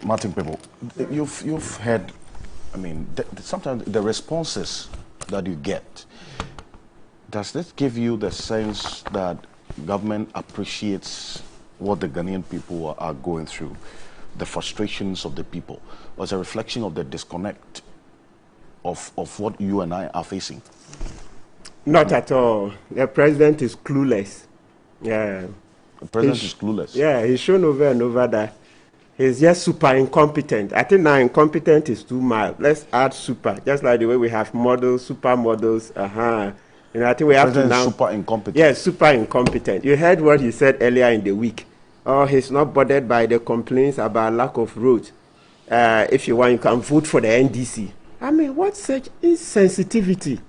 Martin Kpebu, you've heard, I mean, sometimes the responses that you get, does this give you the sense that government appreciates what the Ghanaian people are going through, the frustrations of the people, or as a reflection of the disconnect of what you and I are facing? Not at all. The president is clueless. Yeah. The president is clueless. Yeah, he's shown over and over that he's just super incompetent. I think now incompetent is too mild. Let's add super, just like the way we have models, super models. You know, I think we have to now. Super incompetent. Yeah, super incompetent. You heard what he said earlier in the week. Oh, he's not bothered by the complaints about lack of roads. If you want, you can vote for the NDC. I mean, what such insensitivity?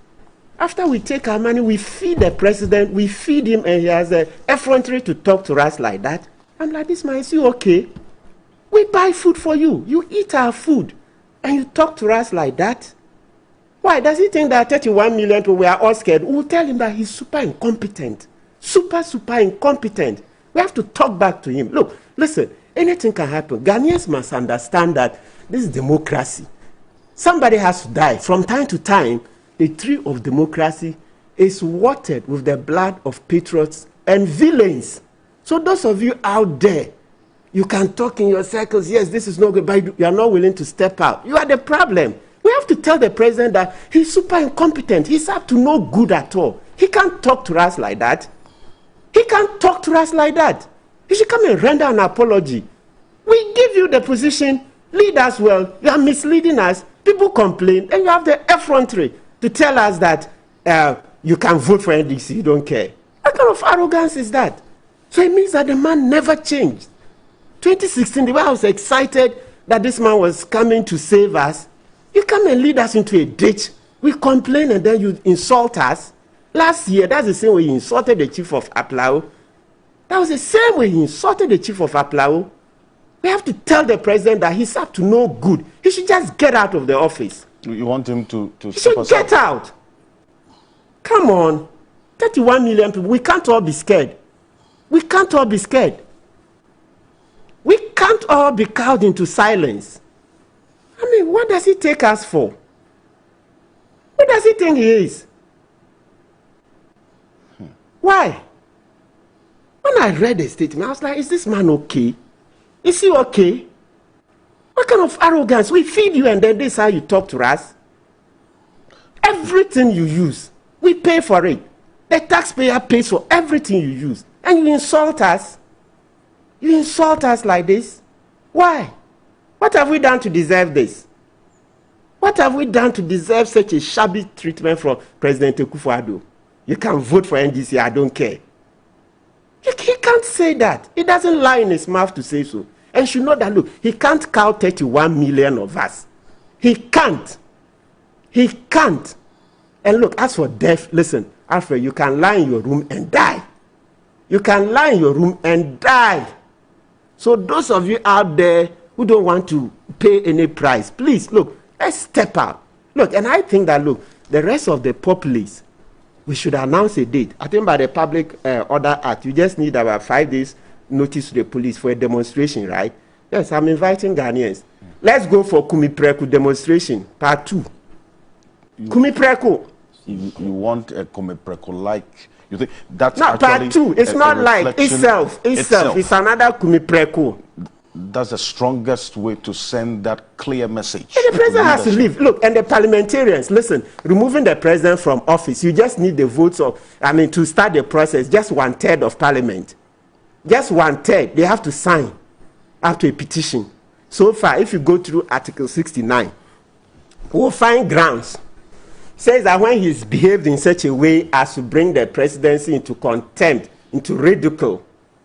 After we take our money, we feed the president, we feed him, and he has the effrontery to talk to us like that. I'm like, this man, is you okay? We buy food for you. You eat our food, and you talk to us like that? Why? Does he think that 31 million people, we are all scared? We'll tell him that he's super incompetent. Super incompetent. We have to talk back to him. Look, listen, anything can happen. Ghanaians must understand that this is democracy. Somebody has to die. From time to time, the tree of democracy is watered with the blood of patriots and villains. So those of you out there, you can talk in your circles, yes, this is not good, but you are not willing to step out. You are the problem. We have to tell the president that he's super incompetent. He's up to no good at all. He can't talk to us like that. He can't talk to us like that. He should come and render an apology. We give you the position, lead us well. You are misleading us. People complain, and you have the effrontery to tell us that you can vote for NDC, you don't care. What kind of arrogance is that? So it means that the man never changed. 2016, the way I was excited that this man was coming to save us, you come and lead us into a ditch. We complain and then you insult us. Last year, that's the same way he insulted the chief of Aplao. That was the same way he insulted the chief of Aplao. We have to tell the president that he's up to no good. He should just get out of the office. You want him to he should get out. Come on. 31 million people. We can't all be scared. We can't all be scared. We can't all be cowed into silence. I mean, what does he take us for? Who does he think he is? Why? When I read the statement, I was like, is this man okay? Is he okay? What kind of arrogance? We feed you and then this is how you talk to us? Everything you use, we pay for it. The taxpayer pays for everything you use. And you insult us. You insult us like this. Why? What have we done to deserve this? What have we done to deserve such a shabby treatment from President Akufo-Addo? You can vote for NDC, I don't care. He can't say that. He doesn't lie in his mouth to say so. And you should know that, look, he can't cow 31 million of us. He can't. He can't. And look, as for death, listen, Alfred, you can lie in your room and die. You can lie in your room and die. So those of you out there who don't want to pay any price, please, look, let's step out. Look, and I think that, look, the rest of the populace, we should announce a date. I think by the Public Order Act, you just need about 5 days notice to the police for a demonstration, right? Yes, I'm inviting Ghanaians. Let's go for Kumipreku demonstration, part 2. Kumipreku. You want a Kumipreku-like? You think that's not actually part 2? It's not like itself. It's another Kumipreku. That's the strongest way to send that clear message. And the president has to leave. Look, and the parliamentarians, listen, removing the president from office, you just need the votes of, to start the process, just 1/3 of parliament. Just 1/3, they have to sign after a petition. So far, if you go through Article 69, we'll find grounds. Says that when he's behaved in such a way as to bring the presidency into contempt, into ridicule,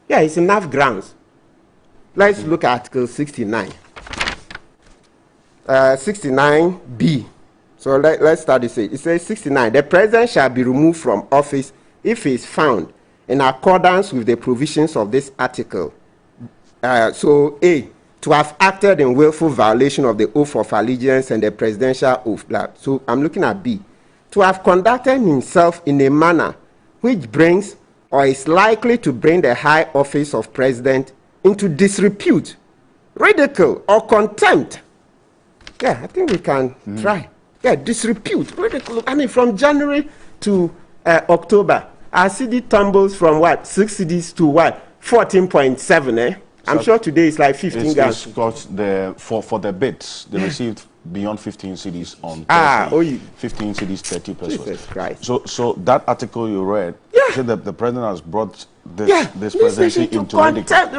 yeah, it's enough grounds. Let's look at Article 69. 69B. So let's start this. It says 69. The president shall be removed from office if he is found in accordance with the provisions of this article. So A, to have acted in willful violation of the oath of allegiance and the presidential oath. So I'm looking at B. To have conducted himself in a manner which brings or is likely to bring the high office of president into disrepute ridicule, or contempt. Yeah, I think we can try. Yeah, disrepute, ridicule. I mean, from January to October, our CD tumbles from what? 6 CDs to what? 14.7, eh? I'm sure today it's like 15 guys. For the bids, they received beyond 15 CDs on Thursday. 15 CDs, 30 pesos. Jesus Christ. So that article you read, said that the president has brought this presidency into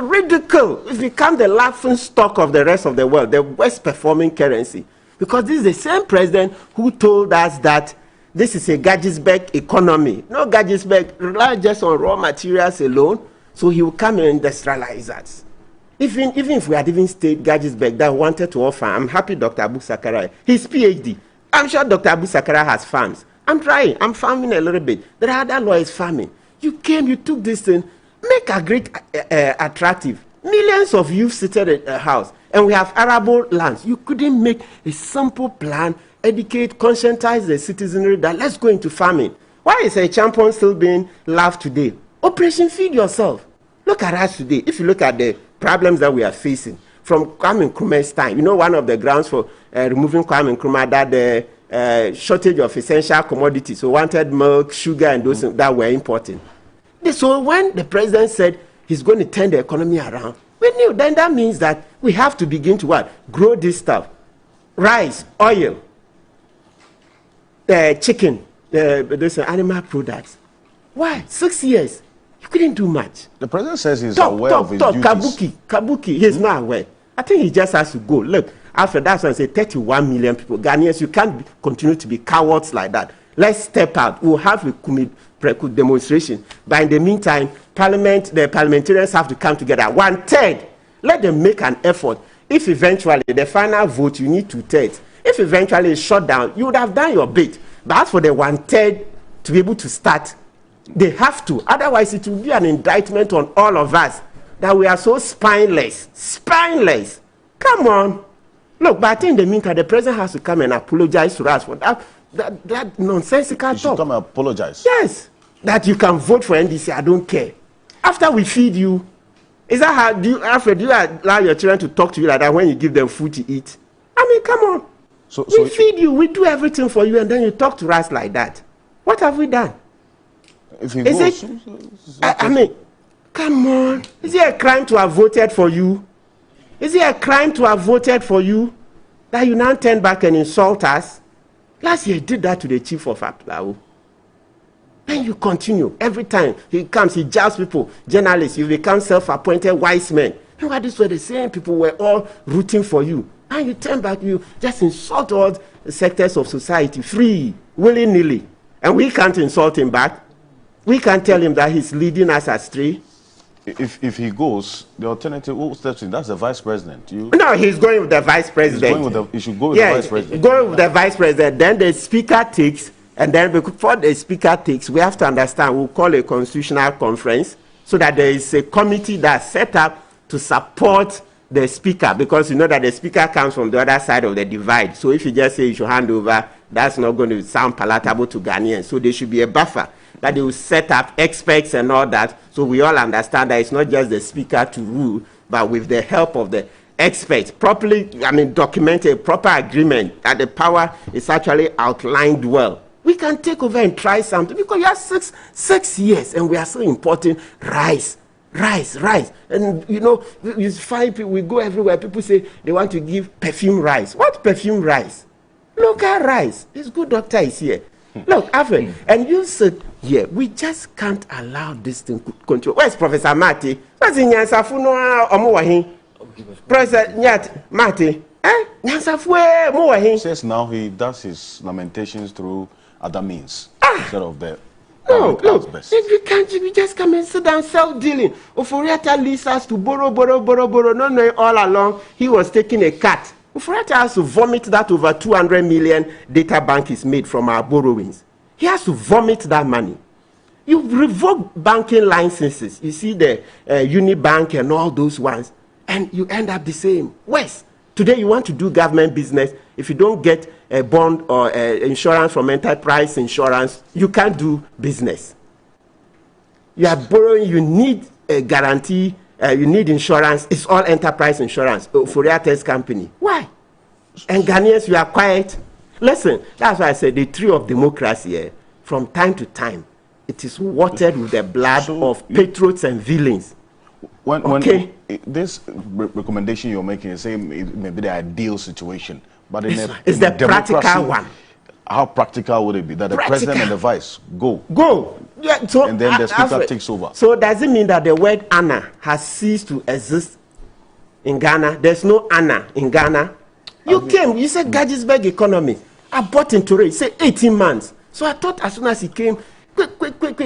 ridicule. It's become the laughing stock of the rest of the world, the worst performing currency. Because this is the same president who told us that this is a Gadgetsburg economy. No Gadgetsburg, rely just on raw materials alone, so he will come and industrialize us. Even if we had even stayed Gadgetsburg that wanted to offer, I'm happy Dr. Abu Sakarya, his PhD. I'm sure Dr. Abu Sakarya has farms. I'm trying. I'm farming a little bit. There are other lawyers farming. You came, you took this thing, make a great attractive. Millions of youth seated at a house, and we have arable lands. You couldn't make a simple plan, educate, conscientize the citizenry that let's go into farming. Why is a champion still being laughed today? Operation Feed Yourself. Look at us today. If you look at the problems that we are facing from Kwame Nkrumah's time, you know, one of the grounds for removing Kwame Nkrumah, that the shortage of essential commodities, so wanted milk, sugar, and those that were important. So when the president said he's going to turn the economy around, we knew then that means that we have to begin to what? Grow this stuff. Rice, oil, chicken, those animal products. Why? 6 years. You couldn't do much. The president says he's aware of his duties. Kabuki, he's not aware. I think he just has to go. Look, after that, so I say 31 million people. Ghanaians, you can't continue to be cowards like that. Let's step out. We'll have a demonstration. But in the meantime, the parliamentarians have to come together. 1/3. Let them make an effort. If eventually the final vote, you need 2/3. If eventually it's shut down, you would have done your bit. But as for the 1/3 to be able to start, they have to. Otherwise, it will be an indictment on all of us that we are so spineless. Spineless. Come on. Look, but I think in the meantime, the president has to come and apologize to us for that nonsensical talk. He should come and apologize. Yes. That you can vote for NDC, I don't care. After we feed you, is that how, do you allow your children to talk to you like that when you give them food to eat? I mean, come on. We feed you, we do everything for you, and then you talk to us like that. What have we done? I mean, come on. Is it a crime to have voted for you? Is it a crime to have voted for you that you now turn back and insult us? Last year, he did that to the chief of Aplao. Then you continue. Every time he comes, he jabs people, journalists, you become self-appointed wise men. You know, these were the same people were all rooting for you. And you turn back, you just insult all the sectors of society, free, willy-nilly. And we can't insult him back. We can't tell him that he's leading us astray. If he goes, the alternative, who steps in? That's the vice president. No, he's going with the vice president. He should go with the vice president. Go with the vice president. Then the speaker takes, and then before the speaker takes, we have to understand, we'll call a constitutional conference so that there is a committee that's set up to support the speaker, because you know that the speaker comes from the other side of the divide. So if you just say you should hand over, that's not going to sound palatable to Ghanaians. So there should be a buffer that they will set up experts and all that, so we all understand that it's not just the speaker to rule, but with the help of the experts, properly, document a proper agreement that the power is actually outlined well. We can take over and try something, because you have six years and we are so importing rice. And you know, you find people, we go everywhere, people say they want to give perfume rice. What perfume rice? Local rice. This good doctor is here. Look, Alfred, and you said, yeah, we just can't allow this thing to control. Where's Professor Marty? Where's Nyansafuno Omowahi? Professor Marty? Nyansafuno says now he does his lamentations through other means instead of the. No, look, we just come and sit down, self-dealing. Oforiata leads us to borrow, not knowing all along he was taking a cut. Oforiata has to vomit that over 200 million data bank is made from our borrowings. He has to vomit that money. You revoke banking licenses. You see the Unibank and all those ones, and you end up the same. Worse. Today you want to do government business. If you don't get a bond or insurance from Enterprise Insurance, you can't do business. You are borrowing, you need a guarantee you need insurance. It's all enterprise insurance. Fourier Test Company. Why? And Ghanaians, you are quiet. Listen, that's why I said the tree of democracy, from time to time, it is watered with the blood of patriots and villains. When this recommendation you're making is saying it may be the ideal situation, but it's the practical one. How practical would it be that the president and the vice go? Yeah, so, and then the speaker takes over. So does it mean that the word Anna has ceased to exist in Ghana? There's no Anna in Ghana. You said Gadgisburg economy. I bought into it. Say 18 months. So I thought as soon as he came, quick,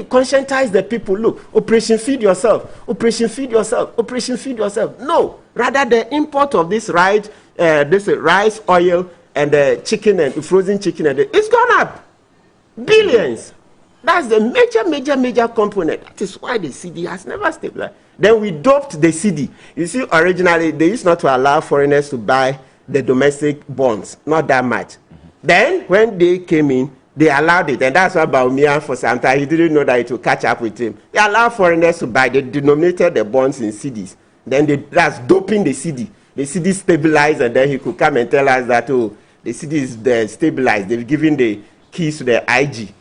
conscientize the people. Look, Operation Feed Yourself, Operation Feed Yourself, Operation Feed Yourself. No, rather the import of this rice, oil, and the chicken and frozen chicken, and it's gone up billions. That's the major component. That is why the CD has never stabilized. Then we doped the CD. You see, originally they used not to allow foreigners to buy the domestic bonds, not that much. Then when they came in, they allowed it, and that's why Baumia for some time he didn't know that it would catch up with him. They allowed foreigners to buy. They denominated the bonds in CDs. Then that's doping the CD. The CD stabilized, and then he could come and tell us that the CD is stabilized. They've given the keys to the IG.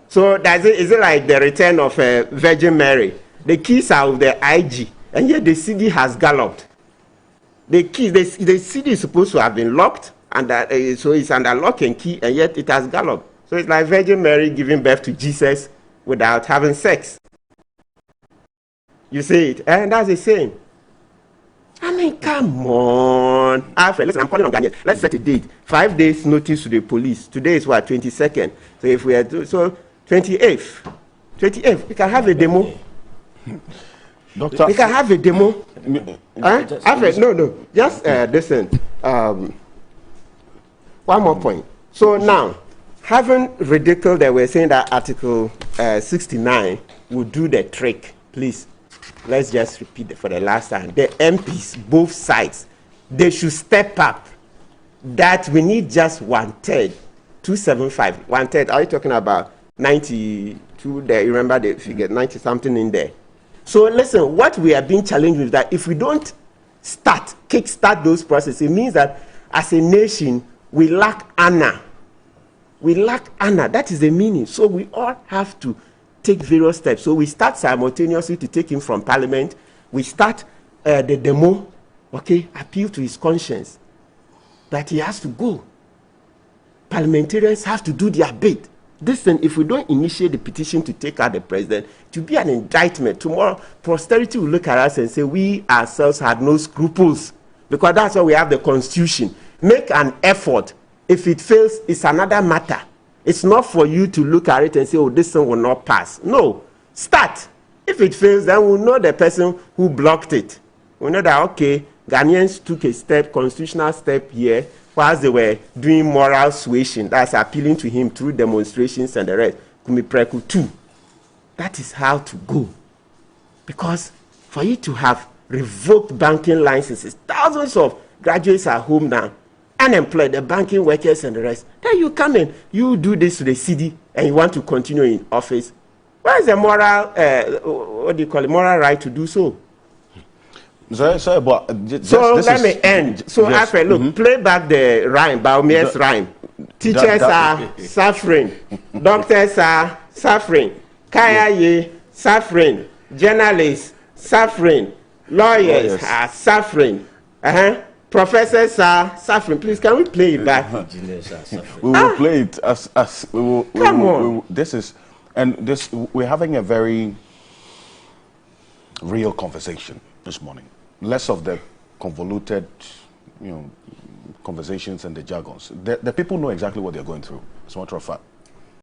So is it like the return of Virgin Mary? The keys are of the IG, and yet the CD has galloped. The CD is supposed to have been locked, and so it's under lock and key, and yet it has galloped. So it's like Virgin Mary giving birth to Jesus without having sex. You see it, and that's the same. I mean, come on. Alfred, listen, I'm calling on Ghanaians. Let's set a date. 5 days notice to the police. Today is what, 22nd. So if we are 28th. 28th, we can have a demo. Doctor, we can have a demo. Alfred, no. Just listen. One more point. So now, having ridiculed that we're saying that Article 69 will do the trick, please. Let's just repeat it for the last time. The MPs, both sides, they should step up. That we need just 1/3, 275, 1/3. Are you talking about 92 there? You remember the figure, 90 something in there. So listen, what we are being challenged with is that if we don't kickstart those processes, it means that as a nation, we lack honor. We lack honor. That is the meaning. So we all have to take various steps. So we start simultaneously to take him from parliament. We start the demo, appeal to his conscience that he has to go. Parliamentarians have to do their bit. Listen, if we don't initiate the petition to take out the president, it will be an indictment. Tomorrow, posterity will look at us and say we ourselves had no scruples, because that's why we have the constitution. Make an effort. If it fails, it's another matter. It's not for you to look at it and say, this thing will not pass. No. Start. If it fails, then we'll know the person who blocked it. We'll know that, Ghanaians took a step, constitutional step here, whilst they were doing moral suasion. That's appealing to him through demonstrations and the rest. Kumipreku too. That is how to go. Because for you to have revoked banking licenses, thousands of graduates are home now, unemployed, the banking workers and the rest. Then you come in, you do this to the city, and you want to continue in office. Where is the moral, moral right to do so? So let me end. So Alfred, look, play back the rhyme, Baumia's rhyme. Teachers are suffering. Doctors are suffering. Kaya suffering. Journalists suffering. Lawyers are suffering. Professors are suffering. Please, can we play it back? We will play it as we will. Come on. We're having a very real conversation this morning. Less of the convoluted, conversations and the jargons. The people know exactly what they're going through, as a matter of fact.